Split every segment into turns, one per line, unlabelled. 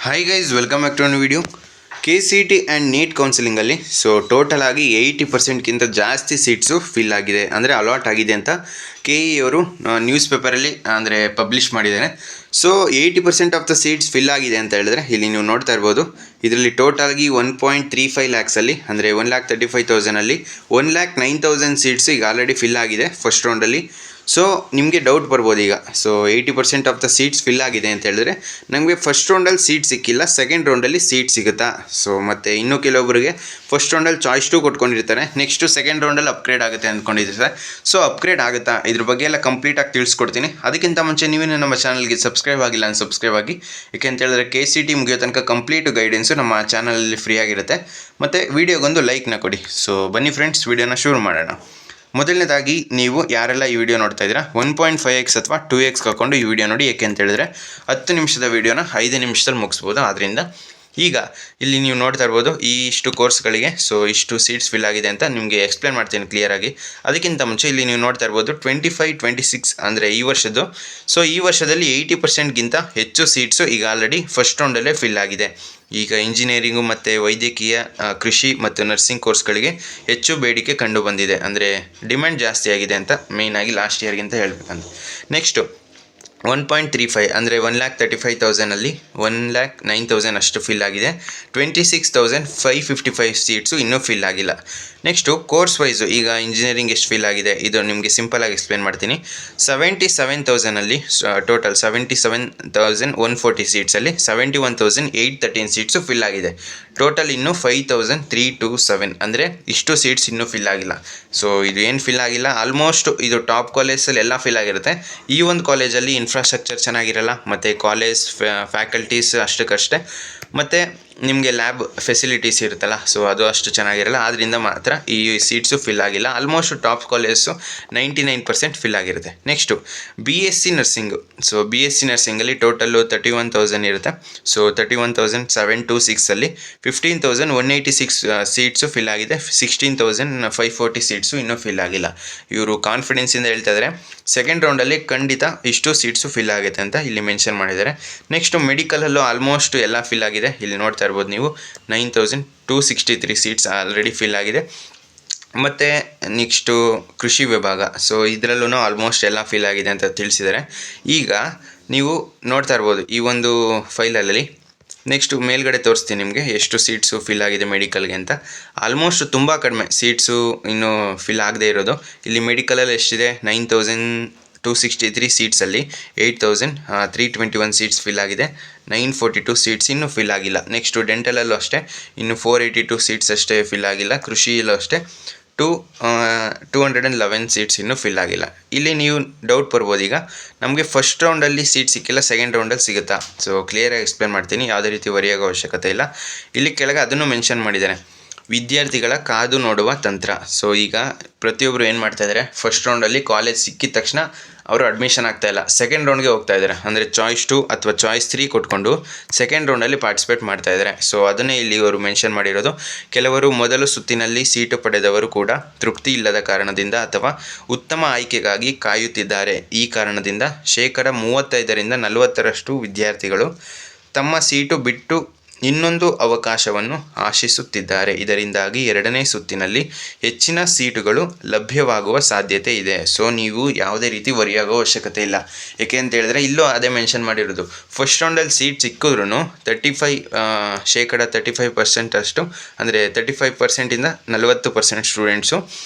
Hi guys, welcome back to an video. KCET and NEET ಕೌನ್ಸಿಲಿಂಗಲ್ಲಿ total ಆಗಿ 80%ಗಿಂತ ಜಾಸ್ತಿ ಸೀಟ್ಸು ಫಿಲ್ ಆಗಿದೆ, ಅಂದರೆ ಅಲಾಟ್ ಆಗಿದೆ ಅಂತ KE ಅವರು ನ್ಯೂಸ್ ಪೇಪರಲ್ಲಿ ಅಂದರೆ ಪಬ್ಲಿಷ್ ಮಾಡಿದ್ದಾರೆ. 80% ಆಫ್ ದ ಸೀಟ್ಸ್ ಫಿಲ್ ಆಗಿದೆ ಅಂತ ಹೇಳಿದ್ರೆ ಇಲ್ಲಿ ನೀವು ನೋಡ್ತಾ ಇರ್ಬೋದು. ಇದರಲ್ಲಿ ಟೋಟಲ್ಗಿ 1.35 ಲ್ಯಾಕ್ಸಲ್ಲಿ ಅಂದರೆ 1,35,000ಅಲ್ಲಿ 1,09,000 ಸೀಟ್ಸ್ ಈಗ ಆಲ್ರೆಡಿ ಫಿಲ್ ಆಗಿದೆ ಫಸ್ಟ್ ರೌಂಡಲ್ಲಿ. ನಿಮಗೆ ಡೌಟ್ ಬರ್ಬೋದು ಈಗ. 80% ಆಫ್ ದ ಸೀಟ್ಸ್ ಫಿಲ್ ಆಗಿದೆ ಅಂತ ಹೇಳಿದ್ರೆ ನಮಗೆ ಫಸ್ಟ್ ರೌಂಡಲ್ಲಿ ಸೀಟ್ ಸಿಕ್ಕಿಲ್ಲ, ಸೆಕೆಂಡ್ ರೌಂಡಲ್ಲಿ ಸೀಟ್ ಸಿಗುತ್ತಾ? ಮತ್ತು ಇನ್ನೂ ಕೆಲವೊಬ್ಬರಿಗೆ ಫಸ್ಟ್ ರೌಂಡಲ್ಲಿ ಚಾಯ್ಸ್ 2 ಕೊಟ್ಕೊಂಡಿರ್ತಾರೆ, ನೆಕ್ಸ್ಟು ಸೆಕೆಂಡ್ ರೌಂಡಲ್ಲಿ ಅಪ್ಗ್ರೇಡ್ ಆಗುತ್ತೆ ಅಂದ್ಕೊಂಡಿರ್ತಾರೆ. ಅಪ್ಗ್ರೇಡ್ ಆಗುತ್ತಾ, ಇದ್ರ ಬಗ್ಗೆ ಎಲ್ಲ ಕಂಪ್ಲೀಟಾಗಿ ತಿಳಿಸ್ಕೊಡ್ತೀನಿ. ಅದಕ್ಕಿಂತ ಮುಂಚೆ ನೀವೇನು ನಮ್ಮ ಚಾನಲ್ಗೆ ಸಬ್ಸ್ಕ್ರೈಬ್ ಆಗಿಲ್ಲ ಅಂತ ಸಬ್ಸ್ಕ್ರೈಬ್ ಆಗಿ. ಯಾಕೆ ಅಂತ ಹೇಳಿದ್ರೆ KCET ಮುಗಿಯೋ ತನಕ ಕಂಪ್ಲೀಟು ಗೈಡೆನ್ಸು ನಮ್ಮ ಚಾನಲಲ್ಲಿ ಫ್ರೀ ಆಗಿರುತ್ತೆ. ಮತ್ತು ವೀಡಿಯೋಗೊಂದು ಲೈಕ್ನ ಕೊಡಿ. ಬನ್ನಿ ಫ್ರೆಂಡ್ಸ್, ವೀಡಿಯೋನ ಶುರು ಮಾಡೋಣ. ಮೊದಲನೇದಾಗಿ ನೀವು ಯಾರೆಲ್ಲ ಈ ವಿಡಿಯೋ ನೋಡ್ತಾ ಇದ್ದೀರಾ 1.5x ಅಥವಾ 2x ಹಾಕ್ಕೊಂಡು ಈ ವಿಡಿಯೋ ನೋಡಿ. ಏಕೆ ಅಂತ ಹೇಳಿದ್ರೆ 10 ನಿಮಿಷದ ವಿಡಿಯೋನ 5 ನಿಮಿಷದಲ್ಲಿ ಮುಗಿಸ್ಬೋದು. ಆದ್ದರಿಂದ ಈಗ ಇಲ್ಲಿ ನೀವು ನೋಡ್ತಾ ಇರ್ಬೋದು ಇಷ್ಟು ಕೋರ್ಸ್ಗಳಿಗೆ ಇಷ್ಟು ಸೀಟ್ಸ್ ಫಿಲ್ ಆಗಿದೆ ಅಂತ ನಿಮಗೆ ಎಕ್ಸ್ಪ್ಲೇನ್ ಮಾಡ್ತೀನಿ ಕ್ಲಿಯರಾಗಿ. ಅದಕ್ಕಿಂತ ಮುಂಚೆ ಇಲ್ಲಿ ನೀವು ನೋಡ್ತಾ ಇರ್ಬೋದು 25-26 ಅಂದರೆ ಈ ವರ್ಷದ್ದು. ಈ ವರ್ಷದಲ್ಲಿ 80%ಗಿಂತ ಹೆಚ್ಚು ಸೀಟ್ಸು ಈಗ ಆಲ್ರೆಡಿ ಫಸ್ಟ್ ರೌಂಡಲ್ಲೇ ಫಿಲ್ ಆಗಿದೆ. ಈಗ ಇಂಜಿನಿಯರಿಂಗು ಮತ್ತು ವೈದ್ಯಕೀಯ, ಕೃಷಿ ಮತ್ತು ನರ್ಸಿಂಗ್ ಕೋರ್ಸ್ಗಳಿಗೆ ಹೆಚ್ಚು ಬೇಡಿಕೆ ಕಂಡು ಬಂದಿದೆ, ಅಂದರೆ ಡಿಮ್ಯಾಂಡ್ ಜಾಸ್ತಿ ಆಗಿದೆ ಅಂತ ಮೇಯ್ನಾಗಿ ಲಾಸ್ಟ್ ಇಯರ್ಗಿಂತ ಹೇಳ್ಬೇಕಂತ. ನೆಕ್ಸ್ಟು 1.35 ಅಂದರೆ 1,35,000ಅಲ್ಲಿ 1,09,000 ಅಷ್ಟು ಫಿಲ್ ಆಗಿದೆ. 26,555 ಸೀಟ್ಸು ಇನ್ನೂ ಫಿಲ್ ಆಗಿಲ್ಲ. ನೆಕ್ಸ್ಟು ಕೋರ್ಸ್ ವೈಸು ಈಗ ಇಂಜಿನಿಯರಿಂಗ್ ಎಷ್ಟು ಫಿಲ್ ಆಗಿದೆ ಇದು ನಿಮಗೆ ಸಿಂಪಲಾಗಿ ಎಕ್ಸ್ಪ್ಲೇನ್ ಮಾಡ್ತೀನಿ. 77,000ಅಲ್ಲಿ ಟೋಟಲ್ 77,140 ಸೀಟ್ಸಲ್ಲಿ 71,813 ಸೀಟ್ಸು ಫಿಲ್ ಆಗಿದೆ. ಟೋಟಲ್ ಇನ್ನೂ 5,327 ಅಂದರೆ ಇಷ್ಟು ಸೀಟ್ಸ್ ಇನ್ನೂ ಫಿಲ್ ಆಗಿಲ್ಲ. ಇದು ಏನು ಫಿಲ್ ಆಗಿಲ್ಲ, ಆಲ್ಮೋಸ್ಟ್ ಇದು ಟಾಪ್ ಕಾಲೇಜಲ್ಲಿ ಎಲ್ಲ ಫಿಲ್ ಆಗಿರುತ್ತೆ. ಈ ಒಂದು ಕಾಲೇಜಲ್ಲಿ ಇನ್ಫ್ರಾಸ್ಟ್ರಕ್ಚರ್ ಚೆನ್ನಾಗಿರಲ್ಲ, ಮತ್ತು ಕಾಲೇಜ್ ಫ್ಯಾಕಲ್ಟೀಸ್ ಅಷ್ಟಕ್ಕಷ್ಟೇ, ಮತ್ತು ನಿಮಗೆ ಲ್ಯಾಬ್ ಫೆಸಿಲಿಟೀಸ್ ಇರುತ್ತಲ್ಲ ಅದು ಅಷ್ಟು ಚೆನ್ನಾಗಿರಲ್ಲ. ಆದ್ದರಿಂದ ಮಾತ್ರ ಈ ಸೀಟ್ಸು ಫಿಲ್ ಆಗಿಲ್ಲ. ಆಲ್ಮೋಸ್ಟ್ ಟಾಪ್ ಕಾಲೇಜು 99% ಫಿಲ್ ಆಗಿರುತ್ತೆ. Next BSc nursing. BSc ನರ್ಸಿಂಗಲ್ಲಿ ಟೋಟಲ್ಲು 31,000 ಇರುತ್ತೆ. 31,726ಅಲ್ಲಿ 15,186 ಸೀಟ್ಸು ಫಿಲ್ ಆಗಿದೆ. 16,540 ಸೀಟ್ಸು ಇನ್ನೂ ಫಿಲ್ ಆಗಿಲ್ಲ. ಇವರು ಕಾನ್ಫಿಡೆನ್ಸಿಂದ ಹೇಳ್ತಾ ಇದ್ದಾರೆ ಸೆಕೆಂಡ್ ರೌಂಡಲ್ಲಿ ಖಂಡಿತ ಇಷ್ಟು ಸೀಟ್ಸು ಫಿಲ್ ಆಗುತ್ತೆ ಅಂತ ಇಲ್ಲಿ ಮೆನ್ಷನ್ ಮಾಡಿದ್ದಾರೆ. ನೆಕ್ಸ್ಟು ಮೆಡಿಕಲಲ್ಲೂ ಆಲ್ಮೋಸ್ಟ್ ಎಲ್ಲ ಫಿಲ್ ಆಗಿದೆ. ಇಲ್ಲಿ ನೋಡ್ತಾ ಇರ್ಬೋದು ನೀವು 9,263 ಸೀಟ್ಸ್ ಆಲ್ರೆಡಿ ಫಿಲ್ ಆಗಿದೆ. ಮತ್ತು ನೆಕ್ಸ್ಟು ಕೃಷಿ ವಿಭಾಗ, ಇದರಲ್ಲೂ ಆಲ್ಮೋಸ್ಟ್ ಎಲ್ಲ ಫಿಲ್ ಆಗಿದೆ ಅಂತ ತಿಳಿಸಿದ್ದಾರೆ. ಈಗ ನೀವು ನೋಡ್ತಾ ಇರ್ಬೋದು ಈ ಒಂದು ಫೈಲಲ್ಲಿ ನೆಕ್ಸ್ಟು ಮೇಲ್ಗಡೆ ತೋರಿಸ್ತೀನಿ ನಿಮಗೆ ಎಷ್ಟು ಸೀಟ್ಸು ಫಿಲ್ ಆಗಿದೆ ಮೆಡಿಕಲ್ಗೆ ಅಂತ. ಆಲ್ಮೋಸ್ಟ್ ತುಂಬ ಕಡಿಮೆ ಸೀಟ್ಸು ಇನ್ನೂ ಫಿಲ್ ಆಗದೆ ಇರೋದು. ಇಲ್ಲಿ ಮೆಡಿಕಲಲ್ಲಿ ಎಷ್ಟಿದೆ 9,263 ಸೀಟ್ಸಲ್ಲಿ 8,321 ಸೀಟ್ಸ್ ಫಿಲ್ ಆಗಿದೆ. 942 ಸೀಟ್ಸ್ ಇನ್ನೂ ಫಿಲ್ ಆಗಿಲ್ಲ. ನೆಕ್ಸ್ಟು ಡೆಂಟಲಲ್ಲೂ ಅಷ್ಟೇ ಇನ್ನು 482 ಸೀಟ್ಸ್ ಅಷ್ಟೇ ಫಿಲ್ ಆಗಿಲ್ಲ. ಕೃಷಿಯಲ್ಲೂ ಅಷ್ಟೇ 211 ಸೀಟ್ಸ್ ಇನ್ನೂ ಫಿಲ್ ಆಗಿಲ್ಲ. ಇಲ್ಲಿ ನೀವು ಡೌಟ್ ಬರ್ಬೋದು ಈಗ ನಮಗೆ ಫಸ್ಟ್ ರೌಂಡಲ್ಲಿ ಸೀಟ್ ಸಿಕ್ಕಿಲ್ಲ, ಸೆಕೆಂಡ್ ರೌಂಡಲ್ಲಿ ಸಿಗುತ್ತಾ? ಕ್ಲಿಯರಾಗಿ ಎಕ್ಸ್ಪ್ಲೇನ್ ಮಾಡ್ತೀನಿ, ಯಾವುದೇ ರೀತಿ ವರಿಯಾಗೋ ಅವಶ್ಯಕತೆ ಇಲ್ಲ. ಇಲ್ಲಿ ಕೆಳಗೆ ಅದನ್ನು ಮೆನ್ಷನ್ ಮಾಡಿದ್ದಾರೆ, ವಿದ್ಯಾರ್ಥಿಗಳ ಕಾದು ನೋಡುವ ತಂತ್ರ. ಈಗ ಪ್ರತಿಯೊಬ್ಬರು ಏನು ಮಾಡ್ತಾಯಿದ್ದಾರೆ, ಫಸ್ಟ್ ರೌಂಡಲ್ಲಿ ಕಾಲೇಜ್ ಸಿಕ್ಕಿದ ತಕ್ಷಣ ಅವರು ಅಡ್ಮಿಷನ್ ಆಗ್ತಾಯಿಲ್ಲ, ಸೆಕೆಂಡ್ ರೌಂಡ್ಗೆ ಹೋಗ್ತಾ ಇದ್ದಾರೆ. ಅಂದರೆ ಚಾಯ್ಸ್ 2 ಅಥವಾ ಚಾಯ್ಸ್ 3 ಕೊಟ್ಕೊಂಡು ಸೆಕೆಂಡ್ ರೌಂಡಲ್ಲಿ ಪಾರ್ಟಿಸಿಪೇಟ್ ಮಾಡ್ತಾಯಿದ್ದಾರೆ. ಅದನ್ನೇ ಇಲ್ಲಿ ಅವರು ಮೆನ್ಷನ್ ಮಾಡಿರೋದು. ಕೆಲವರು ಮೊದಲು ಸುತ್ತಿನಲ್ಲಿ ಸೀಟು ಪಡೆದವರು ಕೂಡ ತೃಪ್ತಿ ಇಲ್ಲದ ಕಾರಣದಿಂದ ಅಥವಾ ಉತ್ತಮ ಆಯ್ಕೆಗಾಗಿ ಕಾಯುತ್ತಿದ್ದಾರೆ. ಈ ಕಾರಣದಿಂದ 35% ವಿದ್ಯಾರ್ಥಿಗಳು ತಮ್ಮ ಸೀಟು ಬಿಟ್ಟು ಇನ್ನೊಂದು ಅವಕಾಶವನ್ನು ಆಶಿಸುತ್ತಿದ್ದಾರೆ. ಇದರಿಂದಾಗಿ ಎರಡನೇ ಸುತ್ತಿನಲ್ಲಿ ಹೆಚ್ಚಿನ ಸೀಟುಗಳು ಲಭ್ಯವಾಗುವ ಸಾಧ್ಯತೆ ಇದೆ. ನೀವು ಯಾವುದೇ ರೀತಿ ವರಿಯಾಗೋ ಅವಶ್ಯಕತೆ ಇಲ್ಲ. ಏಕೆ ಅಂತ ಹೇಳಿದ್ರೆ ಇಲ್ಲೂ ಅದೇ ಮೆನ್ಷನ್ ಮಾಡಿರೋದು, ಫಸ್ಟ್ ರೌಂಡಲ್ಲಿ ಸೀಟ್ ಸಿಕ್ಕಿದ್ರೂ 35% ಅಷ್ಟು, ಅಂದರೆ 35%ಇಂದ 40% ಸ್ಟೂಡೆಂಟ್ಸು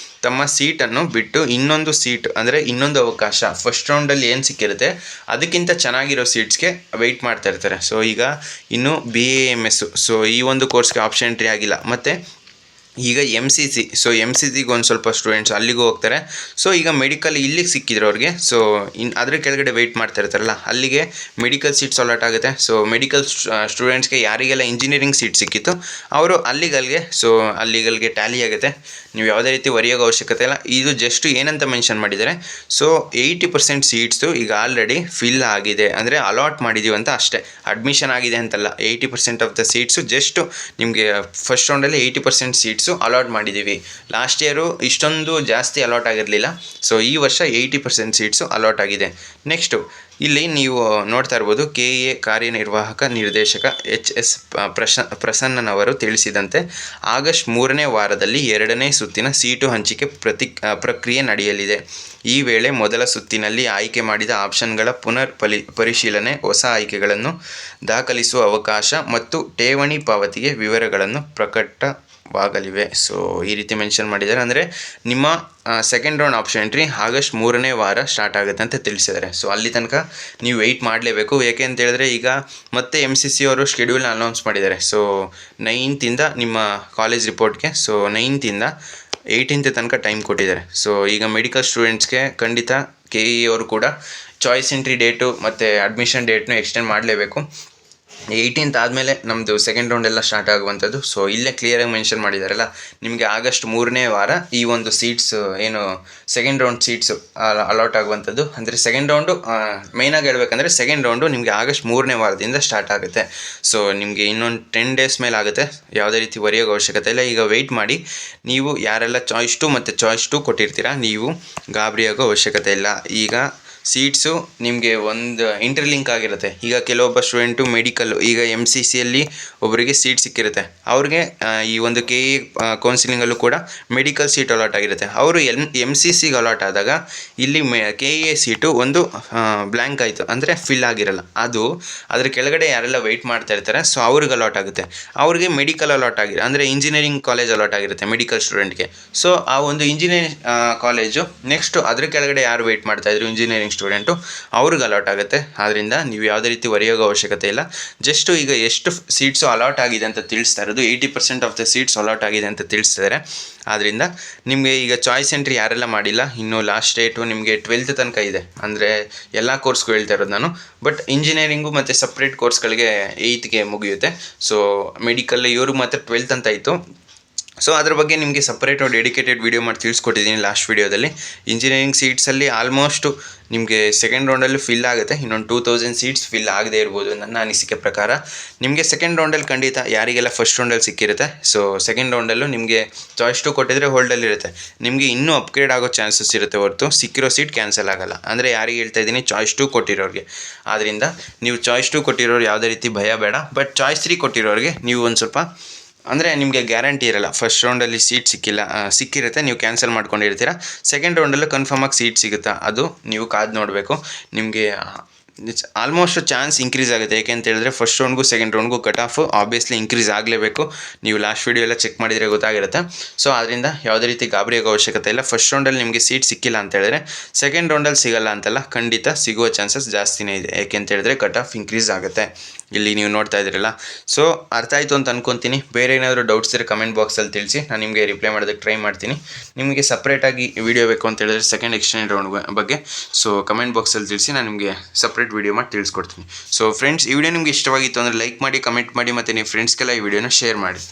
ತಮ್ಮ ಸೀಟನ್ನು ಬಿಟ್ಟು ಇನ್ನೊಂದು ಸೀಟ್, ಅಂದರೆ ಇನ್ನೊಂದು ಅವಕಾಶ ಫಸ್ಟ್ ರೌಂಡಲ್ಲಿ ಏನು ಸಿಕ್ಕಿರುತ್ತೆ ಅದಕ್ಕಿಂತ ಚೆನ್ನಾಗಿರೋ ಸೀಟ್ಸ್ಗೆ ವೆಯ್ಟ್ ಮಾಡ್ತಾ ಇರ್ತಾರೆ. ಈಗ ಇನ್ನು BAMS ಈ ಒಂದು ಕೋರ್ಸ್ಗೆ ಆಪ್ಷನ್ ಎಂಟ್ರಿ ಆಗಿಲ್ಲ. ಮತ್ತು ಈಗ MCC MCCಗೆ ಒಂದು ಸ್ವಲ್ಪ ಸ್ಟೂಡೆಂಟ್ಸ್ ಅಲ್ಲಿಗೂ ಹೋಗ್ತಾರೆ. ಈಗ ಮೆಡಿಕಲ್ ಇಲ್ಲಿಗೆ ಸಿಕ್ಕಿದ್ರು ಅವ್ರಿಗೆ, ಅದ್ರ ಕೆಳಗಡೆ ವೆಯ್ಟ್ ಮಾಡ್ತಾ ಇರ್ತಾರಲ್ಲ ಅಲ್ಲಿಗೆ ಮೆಡಿಕಲ್ ಸೀಟ್ಸ್ ಅಲಾಟ್ ಆಗುತ್ತೆ. ಮೆಡಿಕಲ್ ಸ್ಟೂಡೆಂಟ್ಸ್ಗೆ ಯಾರಿಗೆಲ್ಲ ಇಂಜಿನಿಯರಿಂಗ್ ಸೀಟ್ ಸಿಕ್ಕಿತ್ತು ಅವರು ಅಲ್ಲಿಗಲ್ಗೆ ಟ್ಯಾಲಿ ಆಗುತ್ತೆ. ನೀವು ಯಾವುದೇ ರೀತಿ ವರಿಯಾಗೋ ಅವಶ್ಯಕತೆ ಇಲ್ಲ. ಇದು ಜಸ್ಟ್ ಏನಂತ ಮೆನ್ಷನ್ ಮಾಡಿದ್ದಾರೆ, 80% ಸೀಟ್ಸು ಈಗ ಆಲ್ರೆಡಿ ಫಿಲ್ ಆಗಿದೆ, ಅಂದರೆ ಅಲಾಟ್ ಮಾಡಿದ್ದೀವಿ ಅಂತ ಅಷ್ಟೇ, ಅಡ್ಮಿಷನ್ ಆಗಿದೆ ಅಂತಲ್ಲ. 80% ಆಫ್ ದ ಸೀಟ್ಸು ಜಸ್ಟ್ ನಿಮಗೆ ಫಸ್ಟ್ ರೌಂಡಲ್ಲಿ 80% ಸೀಟ್ಸ್ ಸೀಟ್ಸು ಅಲಾಟ್ ಮಾಡಿದ್ದೀವಿ. ಲಾಸ್ಟ್ ಇಯರು ಇಷ್ಟೊಂದು ಜಾಸ್ತಿ ಅಲಾಟ್ ಆಗಿರಲಿಲ್ಲ. ಸೊ ಈ ವರ್ಷ 80% ಸೀಟ್ಸು ಅಲಾಟ್ ಆಗಿದೆ. ನೆಕ್ಸ್ಟು ಇಲ್ಲಿ ನೀವು ನೋಡ್ತಾ ಇರ್ಬೋದು, KEA ಕಾರ್ಯನಿರ್ವಾಹಕ ನಿರ್ದೇಶಕ HS ಪ್ರಸನ್ನನವರು ತಿಳಿಸಿದಂತೆ ಆಗಸ್ಟ್ 3ನೇ ವಾರದಲ್ಲಿ 2ನೇ ಸುತ್ತಿನ ಸೀಟು ಹಂಚಿಕೆ ಪ್ರಕ್ರಿಯೆ ನಡೆಯಲಿದೆ. ಈ ವೇಳೆ ಮೊದಲ ಸುತ್ತಿನಲ್ಲಿ ಆಯ್ಕೆ ಮಾಡಿದ ಆಪ್ಷನ್ಗಳ ಪರಿಶೀಲನೆ, ಹೊಸ ಆಯ್ಕೆಗಳನ್ನು ದಾಖಲಿಸುವ ಅವಕಾಶ ಮತ್ತು ಠೇವಣಿ ಪಾವತಿಗೆ ವಿವರಗಳನ್ನು ಪ್ರಕಟವಾಗಲಿವೆ. ಸೊ ಈ ರೀತಿ ಮೆನ್ಷನ್ ಮಾಡಿದ್ದಾರೆ. ಅಂದರೆ ನಿಮ್ಮ second round option entry August 3ನೇ ವಾರ ಸ್ಟಾರ್ಟ್ ಆಗುತ್ತೆ ಅಂತ ತಿಳಿಸಿದ್ದಾರೆ. ಸೊ ಅಲ್ಲಿ ತನಕ ನೀವು ವೆಯ್ಟ್ ಮಾಡಲೇಬೇಕು. ಏಕೆ ಅಂತ ಹೇಳಿದ್ರೆ ಈಗ ಮತ್ತೆ MCC ಅವರು ಶೆಡ್ಯೂಲ್ನ ಅನೌನ್ಸ್ ಮಾಡಿದ್ದಾರೆ. ಸೊ 9th ನಿಮ್ಮ ಕಾಲೇಜ್ ರಿಪೋರ್ಟ್ಗೆ, ಸೊ 9th 18th ತನಕ ಟೈಮ್ ಕೊಟ್ಟಿದ್ದಾರೆ. ಸೊ ಈಗ ಮೆಡಿಕಲ್ ಸ್ಟೂಡೆಂಟ್ಸ್ಗೆ ಖಂಡಿತ KEA ಅವರು ಕೂಡ ಚಾಯ್ಸ್ ಎಂಟ್ರಿ ಡೇಟು ಮತ್ತು ಅಡ್ಮಿಷನ್ ಡೇಟ್ನು ಎಕ್ಸ್ಟೆಂಡ್ ಮಾಡಲೇಬೇಕು. 18th ಆದಮೇಲೆ ನಮ್ಮದು ಸೆಕೆಂಡ್ ರೌಂಡ್ ಎಲ್ಲ ಸ್ಟಾರ್ಟ್ ಆಗುವಂಥದ್ದು. ಸೊ ಇಲ್ಲೇ ಕ್ಲಿಯರಾಗಿ ಮೆನ್ಷನ್ ಮಾಡಿದ್ದಾರಲ್ಲ, ನಿಮಗೆ ಆಗಸ್ಟ್ 3ನೇ ವಾರ ಈ ಒಂದು ಸೀಟ್ಸ್ ಏನು ಸೆಕೆಂಡ್ ರೌಂಡ್ ಸೀಟ್ಸು ಅಲಾಟ್ ಆಗುವಂಥದ್ದು. ಅಂದರೆ ಸೆಕೆಂಡ್ ರೌಂಡು ಮೇಯ್ನಾಗಿ ಹೇಳ್ಬೇಕಂದ್ರೆ ಸೆಕೆಂಡ್ ರೌಂಡು ನಿಮಗೆ ಆಗಸ್ಟ್ 3ನೇ ವಾರದಿಂದ ಸ್ಟಾರ್ಟ್ ಆಗುತ್ತೆ. ಸೊ ನಿಮಗೆ ಇನ್ನೊಂದು 10 days ಮೇಲೆ ಆಗುತ್ತೆ. ಯಾವುದೇ ರೀತಿ ವರಿಯೋಕ್ಕೆ ಅವಶ್ಯಕತೆ ಇಲ್ಲ. ಈಗ ವೆಯ್ಟ್ ಮಾಡಿ. ನೀವು ಯಾರೆಲ್ಲ ಚಾಯ್ಸ್ 2 ಮತ್ತು ಚಾಯ್ಸ್ 2 ಕೊಟ್ಟಿರ್ತೀರಾ, ನೀವು ಗಾಬರಿಯಾಗೋ ಅವಶ್ಯಕತೆ ಇಲ್ಲ. ಈಗ ಸೀಟ್ಸು ನಿಮಗೆ ಒಂದು ಇಂಟರ್ಲಿಂಕ್ ಆಗಿರುತ್ತೆ. ಈಗ ಕೆಲವೊಬ್ಬ ಸ್ಟೂಡೆಂಟು ಮೆಡಿಕಲ್ಲು, ಈಗ MCCಯಲ್ಲಿ ಒಬ್ಬರಿಗೆ ಸೀಟ್ ಸಿಕ್ಕಿರುತ್ತೆ, ಅವ್ರಿಗೆ ಈ ಒಂದು KEA ಕೌನ್ಸಿಲಿಂಗಲ್ಲೂ ಕೂಡ ಮೆಡಿಕಲ್ ಸೀಟ್ ಅಲಾಟ್ ಆಗಿರುತ್ತೆ. ಅವರು MCCಗೆ ಅಲಾಟ್ ಆದಾಗ ಇಲ್ಲಿ KEA ಸೀಟು ಒಂದು ಬ್ಲ್ಯಾಂಕ್ ಆಯಿತು, ಅಂದರೆ ಫಿಲ್ ಆಗಿರಲ್ಲ. ಅದ್ರ ಕೆಳಗಡೆ ಯಾರೆಲ್ಲ ವೆಯ್ಟ್ ಮಾಡ್ತಾ ಇರ್ತಾರೆ, ಸೊ ಅವ್ರಿಗೆ ಅಲಾಟ್ ಆಗುತ್ತೆ. ಅವ್ರಿಗೆ ಮೆಡಿಕಲ್ ಅಲಾಟ್ ಆಗಿದೆ, ಅಂದರೆ ಇಂಜಿನಿಯರಿಂಗ್ ಕಾಲೇಜ್ ಅಲಾಟ್ ಆಗಿರುತ್ತೆ ಮೆಡಿಕಲ್ ಸ್ಟೂಡೆಂಟ್ಗೆ. ಸೊ ಆ ಒಂದು ಇಂಜಿನಿಯರಿಂಗ್ ಕಾಲೇಜು ನೆಕ್ಸ್ಟು ಅದ್ರ ಕೆಳಗಡೆ ಯಾರು ವೆಯ್ಟ್ ಮಾಡ್ತಾಯಿದ್ರು ಇಂಜಿನಿಯರಿಂಗ್ ಸ್ಟೂಡೆಂಟು, ಅವ್ರಿಗೆ ಅಲಾಟ್ ಆಗುತ್ತೆ. ಆದ್ದರಿಂದ ನೀವು ಯಾವುದೇ ರೀತಿ ವರಿಯೋಗೋ ಅವಶ್ಯಕತೆ ಇಲ್ಲ. ಜಸ್ಟು ಈಗ ಎಷ್ಟು ಸೀಟ್ಸು ಅಲಾಟ್ ಆಗಿದೆ ಅಂತ ತಿಳಿಸ್ತಾ ಇರೋದು, 80% ಆಫ್ ದ ಸೀಟ್ಸ್ ಅಲಾಟ್ ಆಗಿದೆ ಅಂತ ತಿಳಿಸ್ತಿದ್ದಾರೆ. ಆದ್ದರಿಂದ ನಿಮಗೆ ಈಗ ಚಾಯ್ಸ್ ಎಂಟ್ರಿ ಯಾರೆಲ್ಲ ಮಾಡಿಲ್ಲ, ಇನ್ನು ಲಾಸ್ಟ್ ಡೇಟು ನಿಮಗೆ 12th ತನಕ ಇದೆ. ಅಂದರೆ ಎಲ್ಲ ಕೋರ್ಸ್ಗೂ ಹೇಳ್ತಾ ಇರೋದು ನಾನು. ಬಟ್ ಇಂಜಿನಿಯರಿಂಗು ಮತ್ತು ಸಪ್ರೇಟ್ ಕೋರ್ಸ್ಗಳಿಗೆ 8th ಮುಗಿಯುತ್ತೆ. ಸೊ ಮೆಡಿಕಲ್ ಇವ್ರಿಗೆ ಮಾತ್ರ 12th ಅಂತ ಇತ್ತು. ಸೊ ಅದ್ರ ಬಗ್ಗೆ ನಿಮಗೆ ಸಪ್ರೇಟು ಡೆಡಿಕೇಟೆಡ್ ವೀಡಿಯೋ ಮಾಡಿ ತಿಳಿಸ್ಕೊಟ್ಟಿದ್ದೀನಿ ಲಾಸ್ಟ್ ವೀಡಿಯೋದಲ್ಲಿ. ಇಂಜಿನಿಯರಿಂಗ್ ಸೀಟ್ಸಲ್ಲಿ ಆಲ್ಮೋಸ್ಟು ನಿಮಗೆ ಸೆಕೆಂಡ್ ರೌಂಡಲ್ಲಿ ಫಿಲ್ ಆಗುತ್ತೆ. ಇನ್ನೊಂದು 2000 ಸೀಟ್ಸ್ ಫಿಲ್ ಆಗದೆ ಇರ್ಬೋದು ನನ್ನ ಅನಿಸಿಕೆ ಪ್ರಕಾರ. ನಿಮಗೆ ಸೆಕೆಂಡ್ ರೌಂಡಲ್ಲಿ ಖಂಡಿತ ಯಾರಿಗೆಲ್ಲ ಫಸ್ಟ್ ರೌಂಡಲ್ಲಿ ಸಿಕ್ಕಿರುತ್ತೆ, ಸೊ ಸೆಕೆಂಡ್ ರೌಂಡಲ್ಲೂ ನಿಮಗೆ ಚಾಯ್ಸ್ 2 ಕೊಟ್ಟಿದ್ರೆ ಹೋಲ್ಡಲ್ಲಿರುತ್ತೆ. ನಿಮಗೆ ಇನ್ನೂ ಅಪ್ಗ್ರೇಡ್ ಆಗೋ ಚಾನ್ಸಸ್ ಇರುತ್ತೆ ಹೊರತು ಸಿಕ್ಕಿರೋ ಸೀಟ್ ಕ್ಯಾನ್ಸಲ್ ಆಗೋಲ್ಲ. ಅಂದರೆ ಯಾರಿಗೆ ಹೇಳ್ತಾ ಇದ್ದೀನಿ, ಚಾಯ್ಸ್ 2 ಕೊಟ್ಟಿರೋರಿಗೆ. ಆದ್ದರಿಂದ ನೀವು ಚಾಯ್ಸ್ 2 ಕೊಟ್ಟಿರೋರು ಯಾವುದೇ ರೀತಿ ಭಯ ಬೇಡ. ಬಟ್ ಚಾಯ್ಸ್ 3 ಕೊಟ್ಟಿರೋರಿಗೆ ನೀವು ಒಂದು ಸ್ವಲ್ಪ, ಅಂದರೆ ನಿಮಗೆ ಗ್ಯಾರಂಟಿ ಇರಲ್ಲ, ಫಸ್ಟ್ ರೌಂಡಲ್ಲಿ ಸೀಟ್ ಸಿಕ್ಕಿರುತ್ತೆ, ನೀವು ಕ್ಯಾನ್ಸಲ್ ಮಾಡ್ಕೊಂಡಿರ್ತೀರ. ಸೆಕೆಂಡ್ ರೌಂಡಲ್ಲೂ ಕನ್ಫರ್ಮಾಗಿ ಸೀಟ್ ಸಿಗುತ್ತಾ, ಅದು ನೀವು ಕಾದು ನೋಡಬೇಕು. ನಿಮಗೆ ಆಲ್ಮೋಸ್ಟ್ ಚಾನ್ಸ್ ಇನ್ಕ್ರೀಸ್ ಆಗುತ್ತೆ. ಏಕೆ ಅಂತ ಹೇಳಿದ್ರೆ ಫಸ್ಟ್ ರೌಂಡ್ಗೂ ಸೆಕೆಂಡ್ ರೌಂಡ್ಗೂ ಕಟ್ ಆಫ್ ಆಬ್ವಿಯಸ್ಲಿ ಇನ್ಕ್ರೀಸ್ ಆಗಲೇಬೇಕು. ನೀವು ಲಾಸ್ಟ್ ವೀಡಿಯೋ ಎಲ್ಲ ಚೆಕ್ ಮಾಡಿದರೆ ಗೊತ್ತಾಗಿರುತ್ತೆ. ಸೊ ಅದರಿಂದ ಯಾವುದೇ ರೀತಿ ಗಾಬರಿ ಆಗೋ ಅವಶ್ಯಕತೆ ಇಲ್ಲ. ಫಸ್ಟ್ ರೌಂಡಲ್ಲಿ ನಿಮಗೆ ಸೀಟ್ ಸಿಕ್ಕಿಲ್ಲ ಅಂತ ಹೇಳಿದ್ರೆ ಸೆಕೆಂಡ್ ರೌಂಡಲ್ಲಿ ಸಿಗಲ್ಲ ಅಂತಲ್ಲ, ಖಂಡಿತ ಸಿಗುವ ಚಾನ್ಸಸ್ ಜಾಸ್ತಿನೇ ಇದೆ. ಏಕೆ ಅಂತ ಹೇಳಿದ್ರೆ ಕಟ್ ಆಫ್ ಇನ್ಕ್ರೀಸ್ ಆಗುತ್ತೆ. ಇಲ್ಲಿ ನೀವು ನೋಡ್ತಾ ಇದ್ದೀರಲ್ಲ. ಸೊ ಅರ್ಥ ಆಯಿತು ಅಂತ ಅನ್ಕೊತೀನಿ. ಬೇರೆ ಏನಾದರೂ ಡೌಟ್ಸ್ ಇದ್ದರೆ ಕಮೆಂಟ್ ಬಾಕ್ಸಲ್ಲಿ ತಿಳಿಸಿ, ನಾನು ನಿಮಗೆ ರಿಪ್ಲೈ ಮಾಡೋದಕ್ಕೆ ಟ್ರೈ ಮಾಡ್ತೀನಿ. ನಿಮಗೆ ಸಪ್ರೇಟಾಗಿ ವಿಡಿಯೋ ಬೇಕು ಅಂತ ಹೇಳಿದ್ರೆ ಸೆಕೆಂಡ್ ಎಕ್ಸ್ಟೆಂಡ್ ರೌಂಡ್ ಬಗ್ಗೆ ಸೊ ಕಮೆಂಟ್ ಬಾಕ್ಸಲ್ಲಿ ತಿಳಿಸಿ, ನಾನು ನಿಮಗೆ ಸಪ್ರೇಟ್ ವಿಡಿಯೋ ಮಾಡಿ ತಿಳಿಸ್ಕೊಡ್ತೀನಿ. ಸೊ ಫ್ರೆಂಡ್ಸ್, ಈ ವಿಡಿಯೋ ನಿಮಗೆ ಇಷ್ಟವಾಗಿತ್ತು ಅಂದರೆ ಲೈಕ್ ಮಾಡಿ, ಕಮೆಂಟ್ ಮಾಡಿ, ಮತ್ತು ನಿಮ್ಮ ಫ್ರೆಂಡ್ಸ್ಗೆಲ್ಲ ಈ ವಿಡಿಯೋನ ಶೇರ್ ಮಾಡಿ.